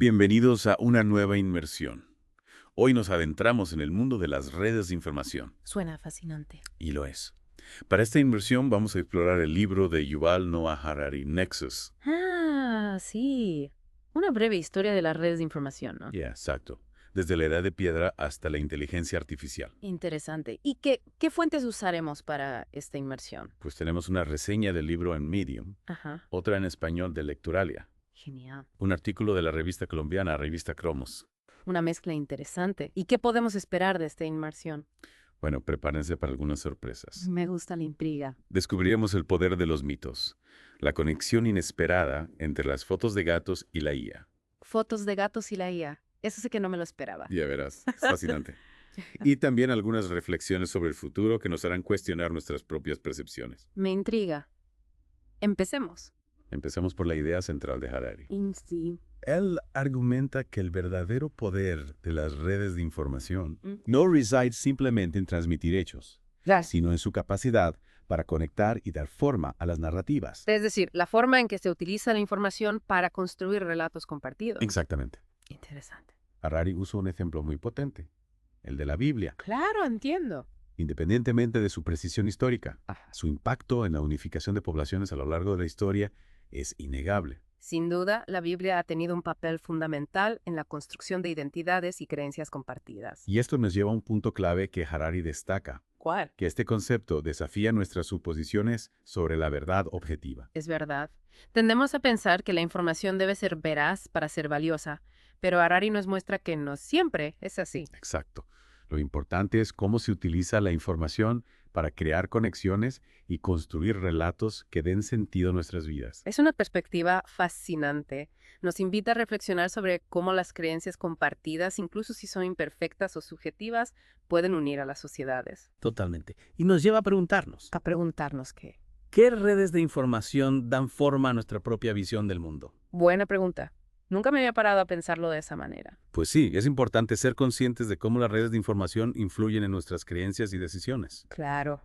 Bienvenidos a una nueva inmersión. Hoy nos adentramos en el mundo de las redes de información, Suena fascinante. y lo es. Para esta inmersión vamos a explorar el libro de Yuval Noah Harari, Nexus. Ah, sí. Una breve historia de las redes de información, ¿no? Exacto. Desde la edad de piedra hasta la inteligencia artificial. Interesante. ¿Y qué fuentes usaremos para esta inmersión? Pues tenemos una reseña del libro en Medium, Ajá, otra en español de Lecturalia, genial. un artículo de la revista colombiana Revista Cromos. Una mezcla interesante. ¿Y qué podemos esperar de esta inmersión? Bueno, prepárense para algunas sorpresas. Me gusta la intriga. Descubriremos el poder de los mitos, la conexión inesperada entre las fotos de gatos y la IA. Fotos de gatos y la IA. Eso sí que no me lo esperaba. Ya verás, es fascinante. Y también algunas reflexiones sobre el futuro que nos harán cuestionar nuestras propias percepciones. Me intriga. Empecemos. Empecemos por la idea central de Harari. Sí. Él argumenta que el verdadero poder de las redes de información Mm. no reside simplemente en transmitir hechos, sino en su capacidad para conectar y dar forma a las narrativas. Es decir, la forma en que se utiliza la información para construir relatos compartidos. Exactamente. Interesante. Harari usa un ejemplo muy potente, el de la Biblia. Claro, entiendo. Independientemente de su precisión histórica, su impacto en la unificación de poblaciones a lo largo de la historia es innegable. Sin duda, la Biblia ha tenido un papel fundamental en la construcción de identidades y creencias compartidas. Y esto nos lleva a un punto clave que Harari destaca, ¿Cuál? que este concepto desafía nuestras suposiciones sobre la verdad objetiva. Es verdad. Tendemos a pensar que la información debe ser veraz para ser valiosa, pero Harari nos muestra que no siempre es así. Exacto. Lo importante es cómo se utiliza la información para crear conexiones y construir relatos que den sentido a nuestras vidas. Es una perspectiva fascinante. Nos invita a reflexionar sobre cómo las creencias compartidas, incluso si son imperfectas o subjetivas, pueden unir a las sociedades. Totalmente. Y nos lleva a preguntarnos, A preguntarnos qué. ¿qué redes de información dan forma a nuestra propia visión del mundo? Buena pregunta. Nunca me había parado a pensarlo de esa manera. Pues sí, es importante ser conscientes de cómo las redes de información influyen en nuestras creencias y decisiones. Claro,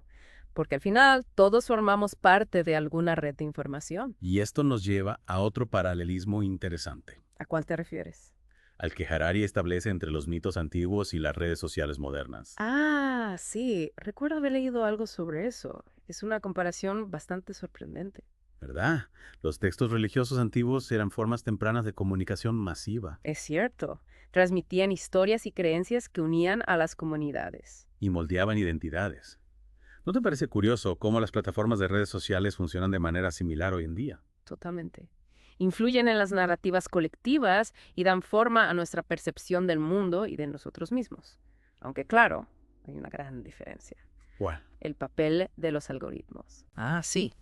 porque al final todos formamos parte de alguna red de información. Y esto nos lleva a otro paralelismo interesante, ¿A cuál te refieres? al que Harari establece entre los mitos antiguos y las redes sociales modernas. Ah, sí, recuerdo haber leído algo sobre eso. Es una comparación bastante sorprendente. ¿Verdad? Los textos religiosos antiguos eran formas tempranas de comunicación masiva Es cierto, transmitían historias y creencias que unían a las comunidades. y moldeaban identidades. ¿No te parece curioso cómo las plataformas de redes sociales funcionan de manera similar hoy en día? Totalmente. Influyen en las narrativas colectivas y dan forma a nuestra percepción del mundo y de nosotros mismos. Aunque claro, hay una gran diferencia. ¿Cuál? El papel de los algoritmos. Ah, sí.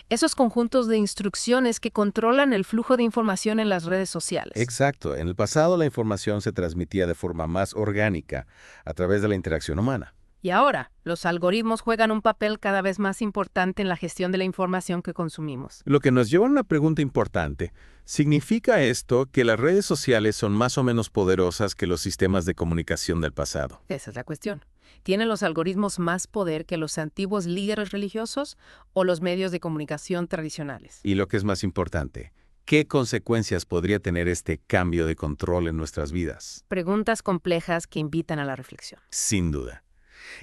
Esos conjuntos de instrucciones que controlan el flujo de información en las redes sociales. Exacto. En el pasado la información se transmitía de forma más orgánica, a través de la interacción humana. Y ahora, los algoritmos juegan un papel cada vez más importante en la gestión de la información que consumimos. Lo que nos lleva a una pregunta importante. ¿Significa esto que las redes sociales son más o menos poderosas que los sistemas de comunicación del pasado? Esa es la cuestión. ¿Tienen los algoritmos más poder que los antiguos líderes religiosos o los medios de comunicación tradicionales? Y lo que es más importante, ¿qué consecuencias podría tener este cambio de control en nuestras vidas? Preguntas complejas que invitan a la reflexión. Sin duda.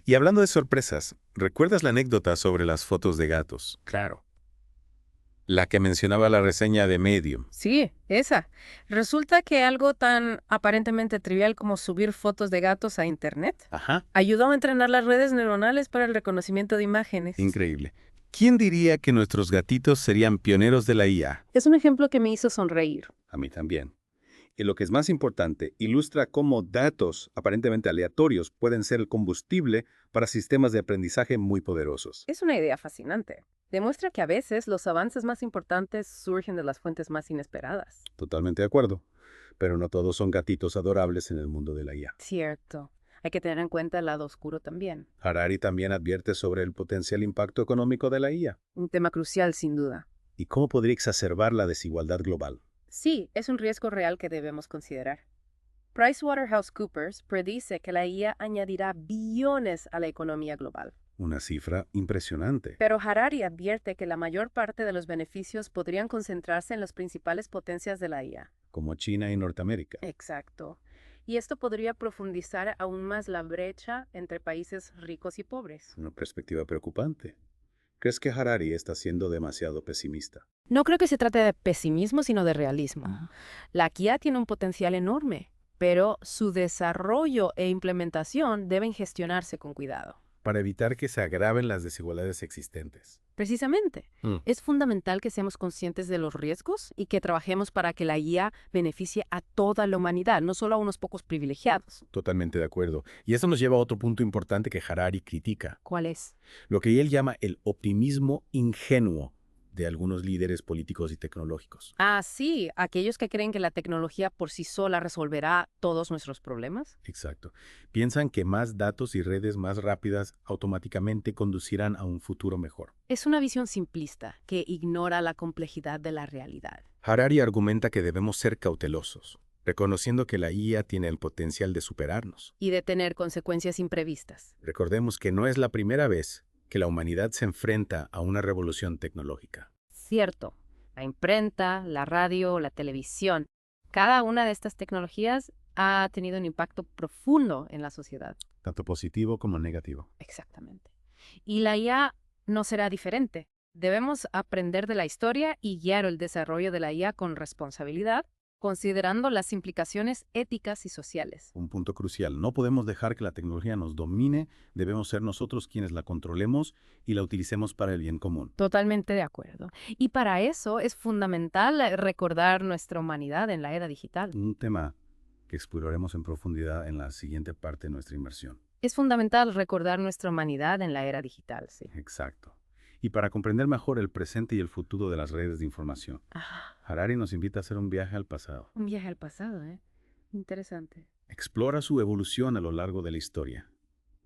Y hablando de sorpresas, ¿recuerdas la anécdota sobre las fotos de gatos? Claro. La que mencionaba la reseña de Medium. Sí, esa. Resulta que algo tan aparentemente trivial como subir fotos de gatos a Internet Ajá. ayudó a entrenar las redes neuronales para el reconocimiento de imágenes. Increíble. ¿Quién diría que nuestros gatitos serían pioneros de la IA? Es un ejemplo que me hizo sonreír. A mí también. Y lo que es más importante, ilustra cómo datos aparentemente aleatorios pueden ser el combustible para sistemas de aprendizaje muy poderosos. Es una idea fascinante. Demuestra que a veces los avances más importantes surgen de las fuentes más inesperadas. Totalmente de acuerdo. Pero no todos son gatitos adorables en el mundo de la IA. Cierto. Hay que tener en cuenta el lado oscuro también. Harari también advierte sobre el potencial impacto económico de la IA Un tema crucial, sin duda. y cómo podría exacerbar la desigualdad global. Sí, es un riesgo real que debemos considerar. PricewaterhouseCoopers predice que la IA añadirá billones a la economía global. Una cifra impresionante. Pero Harari advierte que la mayor parte de los beneficios podrían concentrarse en las principales potencias de la IA, como China y Norteamérica. Exacto. Y esto podría profundizar aún más la brecha entre países ricos y pobres. Una perspectiva preocupante. ¿Crees que Harari está siendo demasiado pesimista? No creo que se trate de pesimismo, sino de realismo. La IA tiene un potencial enorme, pero su desarrollo e implementación deben gestionarse con cuidado. Para evitar que se agraven las desigualdades existentes. Precisamente, es fundamental que seamos conscientes de los riesgos y que trabajemos para que la IA beneficie a toda la humanidad, no solo a unos pocos privilegiados. Totalmente de acuerdo. Y eso nos lleva a otro punto importante que Harari critica, ¿Cuál es? lo que él llama el optimismo ingenuo de algunos líderes políticos y tecnológicos. Ah, sí, aquellos que creen que la tecnología por sí sola resolverá todos nuestros problemas. Exacto. Piensan que más datos y redes más rápidas automáticamente conducirán a un futuro mejor. Es una visión simplista que ignora la complejidad de la realidad. Harari argumenta que debemos ser cautelosos, reconociendo que la IA tiene el potencial de superarnos. Y de tener consecuencias imprevistas. Recordemos que no es la primera vez que la humanidad se enfrenta a una revolución tecnológica. Cierto, la imprenta, la radio, la televisión, cada una de estas tecnologías ha tenido un impacto profundo en la sociedad. Tanto positivo como negativo. Exactamente. Y la IA no será diferente. Debemos aprender de la historia y guiar el desarrollo de la IA con responsabilidad, considerando las implicaciones éticas y sociales. Un punto crucial. No podemos dejar que la tecnología nos domine, debemos ser nosotros quienes la controlemos y la utilicemos para el bien común. Totalmente de acuerdo. Y para eso es fundamental recordar nuestra humanidad en la era digital. Un tema que exploraremos en profundidad en la siguiente parte de nuestra inmersión. Es fundamental recordar nuestra humanidad en la era digital, sí. Exacto. Y para comprender mejor el presente y el futuro de las redes de información, Harari nos invita a hacer un viaje al pasado. Un viaje al pasado, ¿eh? Interesante. Explora su evolución a lo largo de la historia.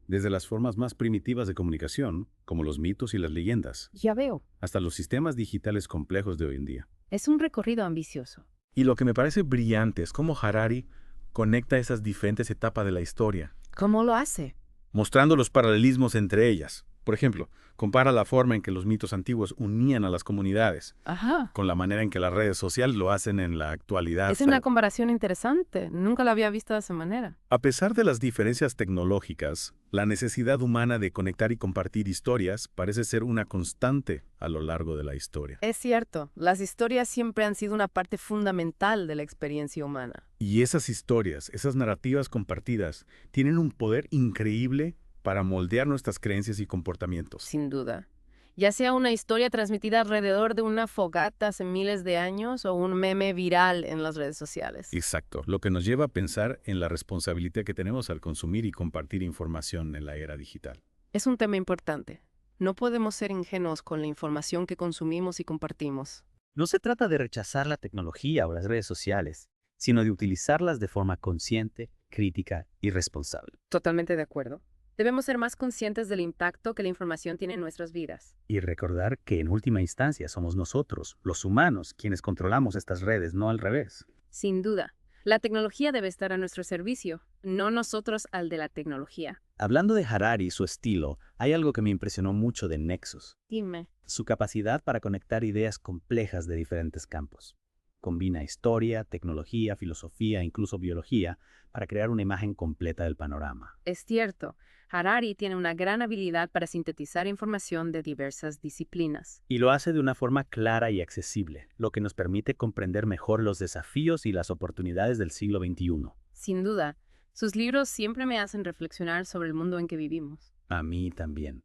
Desde las formas más primitivas de comunicación, como los mitos y las leyendas, Ya veo. hasta los sistemas digitales complejos de hoy en día. Es un recorrido ambicioso. Y lo que me parece brillante es cómo Harari conecta esas diferentes etapas de la historia, ¿Cómo lo hace? mostrando los paralelismos entre ellas. Por ejemplo, compara la forma en que los mitos antiguos unían a las comunidades Ajá. con la manera en que las redes sociales lo hacen en la actualidad. Es una comparación interesante. Nunca la había visto de esa manera. A pesar de las diferencias tecnológicas, la necesidad humana de conectar y compartir historias parece ser una constante a lo largo de la historia. Es cierto, las historias siempre han sido una parte fundamental de la experiencia humana. Y esas historias, esas narrativas compartidas, tienen un poder increíble para moldear nuestras creencias y comportamientos. Sin duda. Ya sea una historia transmitida alrededor de una fogata hace miles de años o un meme viral en las redes sociales. Exacto, lo que nos lleva a pensar en la responsabilidad que tenemos al consumir y compartir información en la era digital. Es un tema importante. No podemos ser ingenuos con la información que consumimos y compartimos. No se trata de rechazar la tecnología o las redes sociales, sino de utilizarlas de forma consciente, crítica y responsable. Totalmente de acuerdo. Debemos ser más conscientes del impacto que la información tiene en nuestras vidas. Y recordar que en última instancia somos nosotros, los humanos, quienes controlamos estas redes, no al revés. Sin duda, la tecnología debe estar a nuestro servicio, no nosotros al de la tecnología. Hablando de Harari y su estilo, hay algo que me impresionó mucho de Nexus, Dime. su capacidad para conectar ideas complejas de diferentes campos. Combina historia, tecnología, filosofía e incluso biología para crear una imagen completa del panorama. Es cierto, Harari tiene una gran habilidad para sintetizar información de diversas disciplinas. Y lo hace de una forma clara y accesible, lo que nos permite comprender mejor los desafíos y las oportunidades del siglo XXI. Sin duda, sus libros siempre me hacen reflexionar sobre el mundo en que vivimos. A mí también.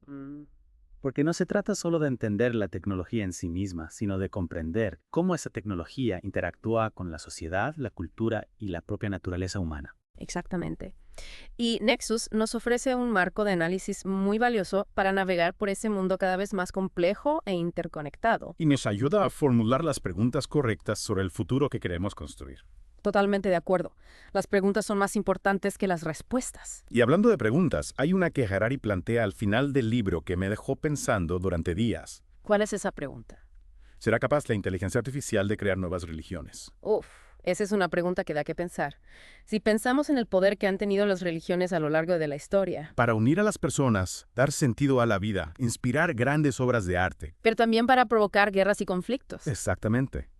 Porque no se trata solo de entender la tecnología en sí misma, sino de comprender cómo esa tecnología interactúa con la sociedad, la cultura y la propia naturaleza humana. Exactamente. Y Nexus nos ofrece un marco de análisis muy valioso para navegar por ese mundo cada vez más complejo e interconectado. Y nos ayuda a formular las preguntas correctas sobre el futuro que queremos construir. Totalmente de acuerdo. Las preguntas son más importantes que las respuestas. Y hablando de preguntas, hay una que Harari plantea al final del libro que me dejó pensando durante días. ¿Cuál es esa pregunta? ¿Será capaz la inteligencia artificial de crear nuevas religiones? Uf, esa es una pregunta que da que pensar. Si pensamos en el poder que han tenido las religiones a lo largo de la historia, Para unir a las personas, dar sentido a la vida, inspirar grandes obras de arte. pero también para provocar guerras y conflictos. Exactamente.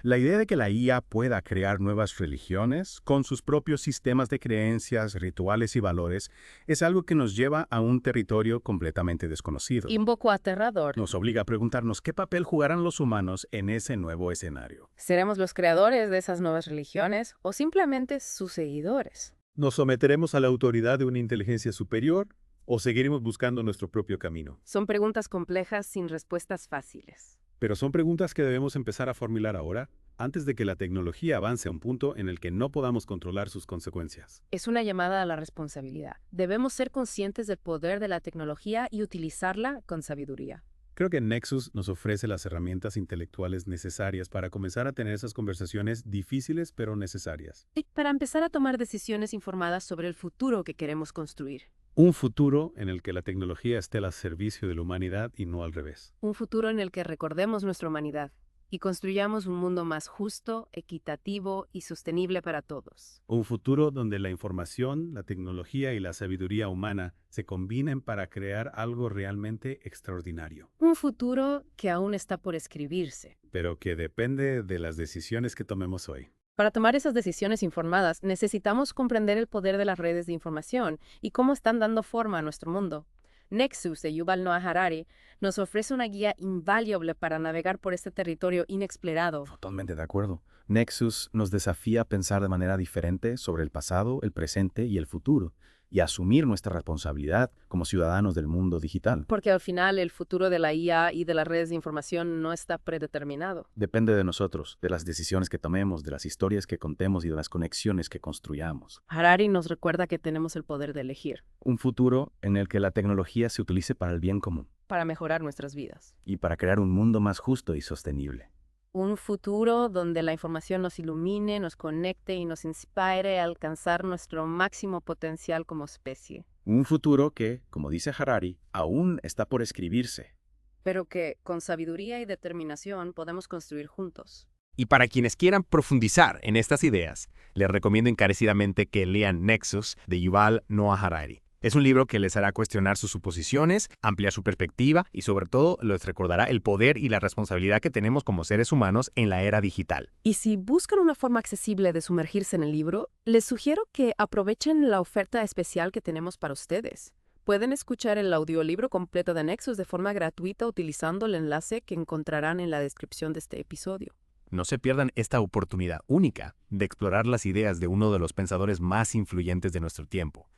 La idea de que la IA pueda crear nuevas religiones con sus propios sistemas de creencias, rituales y valores es algo que nos lleva a un territorio completamente desconocido. Un poco aterrador. Nos obliga a preguntarnos qué papel jugarán los humanos en ese nuevo escenario. ¿Seremos los creadores de esas nuevas religiones o simplemente sus seguidores? ¿Nos someteremos a la autoridad de una inteligencia superior o seguiremos buscando nuestro propio camino? Son preguntas complejas sin respuestas fáciles. Pero son preguntas que debemos empezar a formular ahora, antes de que la tecnología avance a un punto en el que no podamos controlar sus consecuencias. Es una llamada a la responsabilidad. Debemos ser conscientes del poder de la tecnología y utilizarla con sabiduría. Creo que Nexus nos ofrece las herramientas intelectuales necesarias para comenzar a tener esas conversaciones difíciles pero necesarias. Y para empezar a tomar decisiones informadas sobre el futuro que queremos construir. Un futuro en el que la tecnología esté al servicio de la humanidad y no al revés. Un futuro en el que recordemos nuestra humanidad y construyamos un mundo más justo, equitativo y sostenible para todos. Un futuro donde la información, la tecnología y la sabiduría humana se combinen para crear algo realmente extraordinario. Un futuro que aún está por escribirse. Pero que depende de las decisiones que tomemos hoy. Para tomar esas decisiones informadas, necesitamos comprender el poder de las redes de información y cómo están dando forma a nuestro mundo. Nexus, de Yuval Noah Harari, nos ofrece una guía invaluable para navegar por este territorio inexplorado. Totalmente de acuerdo. Nexus nos desafía a pensar de manera diferente sobre el pasado, el presente y el futuro, y a asumir nuestra responsabilidad como ciudadanos del mundo digital. Porque al final el futuro de la IA y de las redes de información no está predeterminado. Depende de nosotros, de las decisiones que tomemos, de las historias que contemos y de las conexiones que construyamos. Harari nos recuerda que tenemos el poder de elegir, Un futuro en el que la tecnología se utilice para el bien común para mejorar nuestras vidas. y para crear un mundo más justo y sostenible. Un futuro donde la información nos ilumine, nos conecte y nos inspire a alcanzar nuestro máximo potencial como especie. Un futuro que, como dice Harari, aún está por escribirse. Pero que, con sabiduría y determinación, podemos construir juntos. Y para quienes quieran profundizar en estas ideas, les recomiendo encarecidamente que lean Nexus de Yuval Noah Harari. Es un libro que les hará cuestionar sus suposiciones, ampliar su perspectiva y sobre todo les recordará el poder y la responsabilidad que tenemos como seres humanos en la era digital. Y si buscan una forma accesible de sumergirse en el libro, les sugiero que aprovechen la oferta especial que tenemos para ustedes. Pueden escuchar el audiolibro completo de Nexus de forma gratuita utilizando el enlace que encontrarán en la descripción de este episodio. No se pierdan esta oportunidad única de explorar las ideas de uno de los pensadores más influyentes de nuestro tiempo.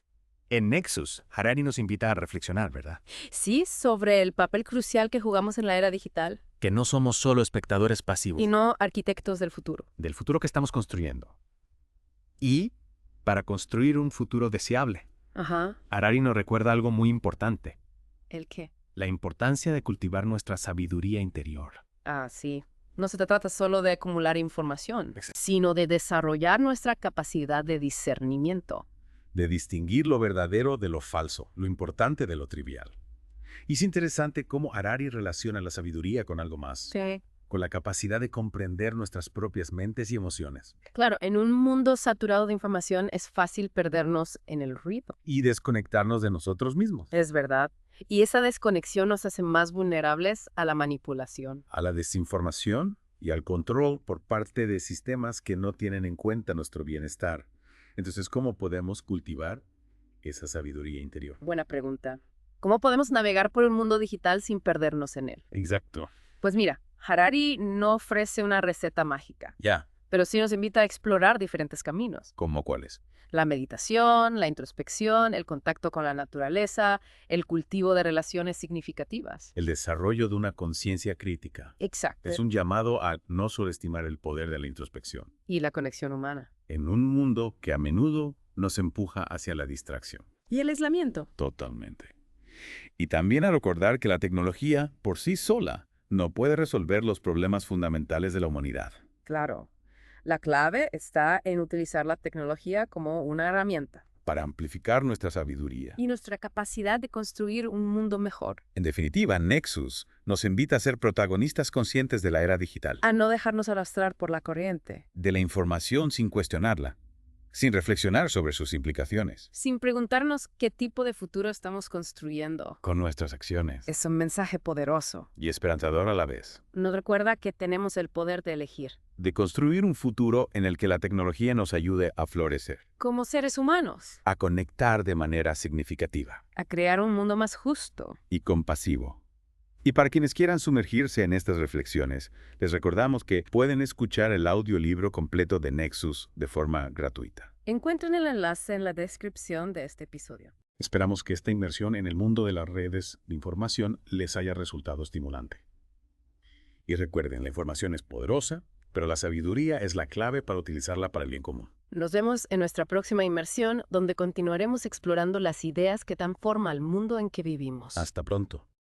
En Nexus, Harari nos invita a reflexionar, ¿verdad? Sí, sobre el papel crucial que jugamos en la era digital Que no somos solo espectadores pasivos y no arquitectos del futuro. del futuro que estamos construyendo. Y para construir un futuro deseable, Ajá. Harari nos recuerda algo muy importante, ¿El qué? la importancia de cultivar nuestra sabiduría interior. Ah, sí. No se trata solo de acumular información, sino de desarrollar nuestra capacidad de discernimiento. De distinguir lo verdadero de lo falso, lo importante de lo trivial. Y es interesante cómo Harari relaciona la sabiduría con algo más, Sí. con la capacidad de comprender nuestras propias mentes y emociones, Claro, en un mundo saturado de información es fácil perdernos en el ruido. y desconectarnos de nosotros mismos, Es verdad. Y esa desconexión nos hace más vulnerables a la manipulación. a la desinformación y al control por parte de sistemas que no tienen en cuenta nuestro bienestar. Entonces, ¿cómo podemos cultivar esa sabiduría interior? Buena pregunta. ¿Cómo podemos navegar por un mundo digital sin perdernos en él? Exacto. Pues mira, Harari no ofrece una receta mágica, Ya, pero sí nos invita a explorar diferentes caminos. ¿cómo cuáles? La meditación, la introspección, el contacto con la naturaleza, el cultivo de relaciones significativas. El desarrollo de una conciencia crítica. Exacto. Es un llamado a no subestimar el poder de la introspección, Y la conexión humana. en un mundo que a menudo nos empuja hacia la distracción. Y el aislamiento. Totalmente. Y también a recordar que la tecnología, por sí sola, no puede resolver los problemas fundamentales de la humanidad. Claro. La clave está en utilizar la tecnología como una herramienta. Para amplificar nuestra sabiduría. Y nuestra capacidad de construir un mundo mejor. En definitiva, Nexus nos invita a ser protagonistas conscientes de la era digital, A no dejarnos arrastrar por la corriente. de la información sin cuestionarla, sin reflexionar sobre sus implicaciones. Sin preguntarnos qué tipo de futuro estamos construyendo. Con nuestras acciones. Es un mensaje poderoso. Y esperanzador a la vez. Nos recuerda que tenemos el poder de elegir. De construir un futuro en el que la tecnología nos ayude a florecer. Como seres humanos. A conectar de manera significativa. A crear un mundo más justo. Y compasivo. Y para quienes quieran sumergirse en estas reflexiones, les recordamos que pueden escuchar el audiolibro completo de Nexus de forma gratuita. Encuentren el enlace en la descripción de este episodio. Esperamos que esta inmersión en el mundo de las redes de información les haya resultado estimulante. Y recuerden, la información es poderosa, pero la sabiduría es la clave para utilizarla para el bien común. Nos vemos en nuestra próxima inmersión, donde continuaremos explorando las ideas que transforman el mundo en que vivimos. Hasta pronto.